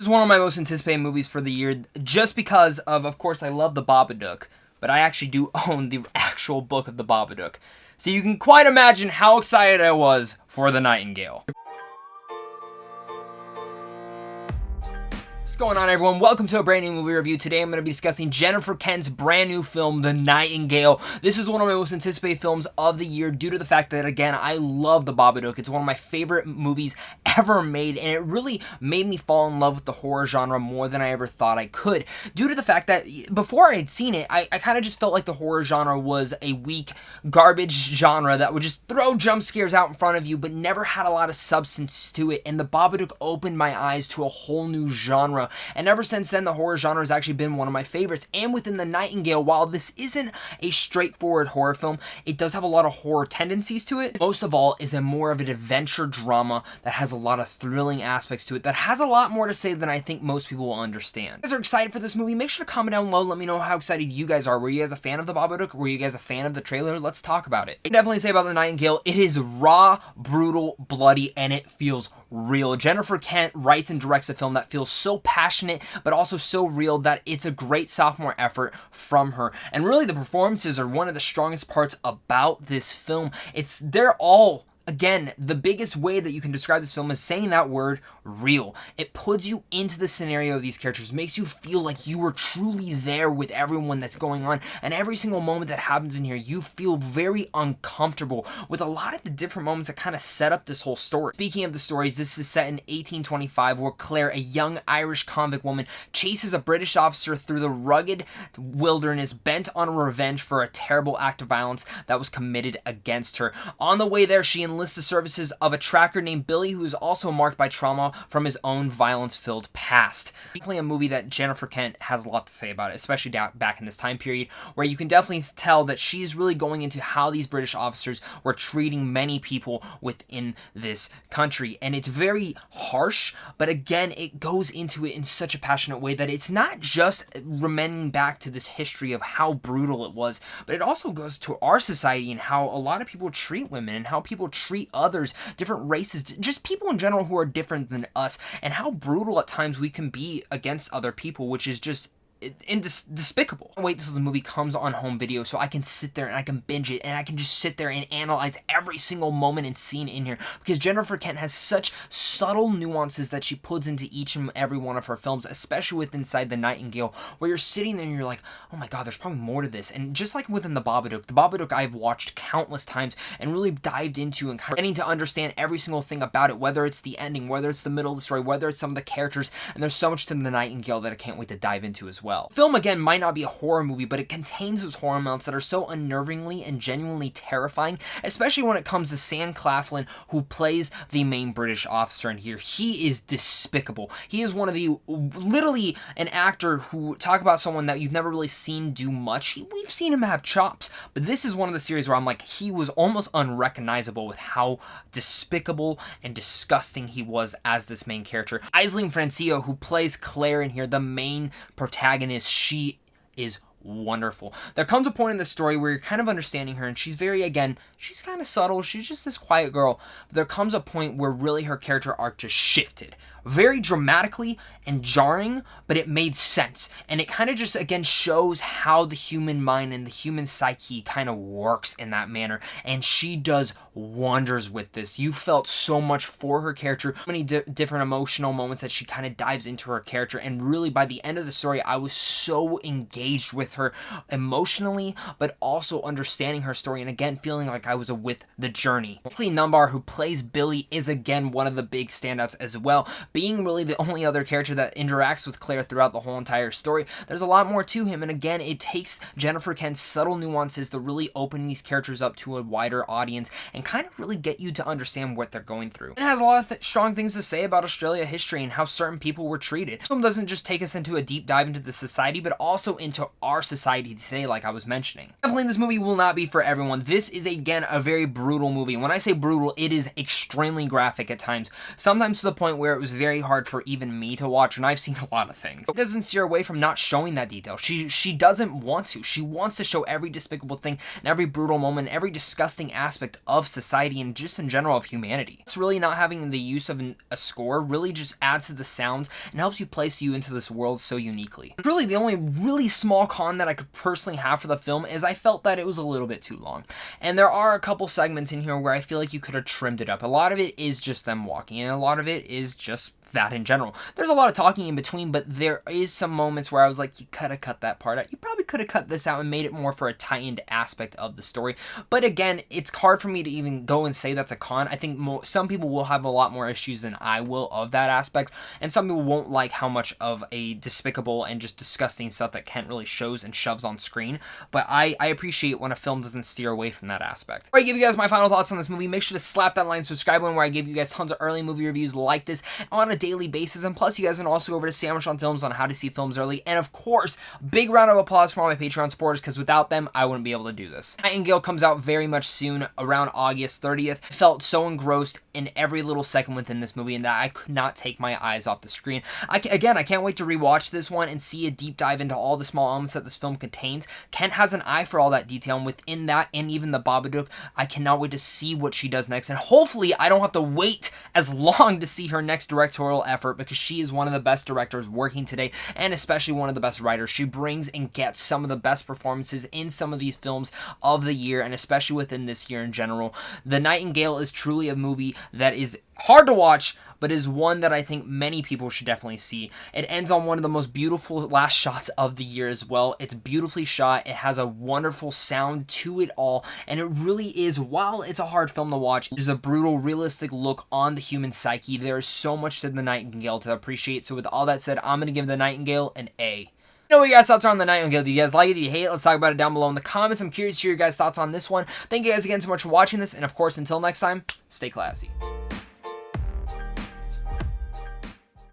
This is one of my most anticipated movies for the year, just because of course, I love The Babadook, but I actually do own the actual book of The Babadook. So you can quite imagine how excited I was for The Nightingale. What's going on, everyone? Welcome to a brand new movie review. Today I'm going to be discussing Jennifer Kent's brand new film, The Nightingale. This is one of my most anticipated films of the year due to the fact that, again, I love The Babadook. It's one of my favorite movies ever made, and it really made me fall in love with the horror genre more than I ever thought I could. Due to the fact that before I had seen it, I kind of just felt like the horror genre was a weak, garbage genre that would just throw jump scares out in front of you, but never had a lot of substance to it, and The Babadook opened my eyes to a whole new genre. And ever since then, the horror genre has actually been one of my favorites. And within The Nightingale, while this isn't a straightforward horror film, it does have a lot of horror tendencies to it. Most of all is a more of an adventure drama that has a lot of thrilling aspects to it, that has a lot more to say than I think most people will understand. If you guys are excited for this movie, make sure to comment down below. Let me know how excited you guys are. Were you guys a fan of The Babadook? Were you guys a fan of the trailer? Let's talk about it. I can definitely say about The Nightingale, it is raw, brutal, bloody, and it feels real. Jennifer Kent writes and directs a film that feels so passionate but also so real that it's a great sophomore effort from her. And really, the performances are one of the strongest parts about this film. They're all, again, the biggest way that you can describe this film is saying that word, real. It puts you into the scenario of these characters, makes you feel like you are truly there with everyone that's going on, and every single moment that happens in here, you feel very uncomfortable with a lot of the different moments that kind of set up this whole story. Speaking of the stories, this is set in 1825, where Claire, a young Irish convict woman, chases a British officer through the rugged wilderness, bent on revenge for a terrible act of violence that was committed against her. On the way there, she enlists the services of a tracker named Billy, who is also marked by trauma from his own violence-filled past. Definitely a movie that Jennifer Kent has a lot to say about it, especially back in this time period, where you can definitely tell that she's really going into how these British officers were treating many people within this country. And it's very harsh, but again, it goes into it in such a passionate way that it's not just remembering back to this history of how brutal it was, but it also goes to our society and how a lot of people treat women and how people treat others, different races, just people in general who are different than us, and how brutal at times we can be against other people, which is just despicable. I wait till the movie comes on home video so I can sit there and I can binge it and I can just sit there and analyze every single moment and scene in here, because Jennifer Kent has such subtle nuances that she puts into each and every one of her films, especially with inside The Nightingale, where you're sitting there and you're like, oh my god, there's probably more to this. And just like within The Babadook I've watched countless times and really dived into and kind of getting to understand every single thing about it, whether it's the ending, whether it's the middle of the story, whether it's some of the characters, and there's so much to The Nightingale that I can't wait to dive into as well. The film, again, might not be a horror movie, but it contains those horror elements that are so unnervingly and genuinely terrifying, especially when it comes to Sam Claflin, who plays the main British officer in here. He is despicable. He is one of the, literally an actor who, talk about someone that you've never really seen do much. We've seen him have chops, but this is one of the series where I'm like, he was almost unrecognizable with how despicable and disgusting he was as this main character. Aisling Franciosa, who plays Claire in here, the main protagonist, she is wonderful. There comes a point in the story where you're kind of understanding her, and she's very, again, she's kind of subtle, she's just this quiet girl, but there comes a point where really her character arc just shifted. Very dramatically and jarring, but it made sense. And it kind of just, again, shows how the human mind and the human psyche kind of works in that manner. And she does wonders with this. You felt so much for her character, so many different emotional moments that she kind of dives into her character. And really, by the end of the story, I was so engaged with her emotionally, but also understanding her story. And again, feeling like I was with the journey. Lee Numbar, who plays Billy, is again one of the big standouts as well. Being really the only other character that interacts with Claire throughout the whole entire story, there's a lot more to him, and again, it takes Jennifer Kent's subtle nuances to really open these characters up to a wider audience and kind of really get you to understand what they're going through. It has a lot of strong things to say about Australia history and how certain people were treated. This film doesn't just take us into a deep dive into the society, but also into our our society today, like I was mentioning. Definitely this movie will not be for everyone. This is, again, a very brutal movie. When I say brutal, it is extremely graphic at times, sometimes to the point where it was very hard for even me to watch, and I've seen a lot of things. It doesn't steer away from not showing that detail. She doesn't want to. She wants to show every despicable thing and every brutal moment, every disgusting aspect of society and just in general of humanity. It's really not having the use of a score really just adds to the sounds and helps you place you into this world so uniquely. Really, the only really small con that I could personally have for the film is I felt that it was a little bit too long. And there are a couple segments in here where I feel like you could have trimmed it up. A lot of it is just them walking, and a lot of it is just that in general. There's a lot of talking in between, but there is some moments where I was like, you could have cut that part out. You probably could have cut this out and made it more for a tightened aspect of the story. But again, it's hard for me to even go and say that's a con. I think some people will have a lot more issues than I will of that aspect, and some people won't like how much of a despicable and just disgusting stuff that Kent really shows and shoves on screen. But I appreciate when a film doesn't steer away from that aspect. Before I give you guys my final thoughts on this movie, make sure to slap that like and subscribe button where I give you guys tons of early movie reviews like this on a daily basis, and plus you guys can also go over to Sandwich on Films on how to see films early, and of course, big round of applause for all my Patreon supporters, because without them, I wouldn't be able to do this. Nightingale comes out very much soon, around August 30th. I felt so engrossed in every little second within this movie, and that I could not take my eyes off the screen. I can't wait to rewatch this one and see a deep dive into all the small elements that this film contains. Kent has an eye for all that detail, and within that, and even the Babadook, I cannot wait to see what she does next, and hopefully I don't have to wait as long to see her next directorial effort, because she is one of the best directors working today, and especially one of the best writers. She brings and gets some of the best performances in some of these films of the year, and especially within this year in general. The Nightingale is truly a movie that is hard to watch, but is one that I think many people should definitely see. It ends on one of the most beautiful last shots of the year as well. It's beautifully shot. It has a wonderful sound to it all, and it really is, while it's a hard film to watch, it is a brutal, realistic look on the human psyche. There is so much to the Nightingale to appreciate. So with all that said, I'm going to give the Nightingale an A. Know what your guys' thoughts are on the Nightingale. Do you guys like it? Do you hate it? Let's talk about it down below in the comments. I'm curious to hear your guys' thoughts on this one. Thank you guys again so much for watching this, and of course, until next time, stay classy.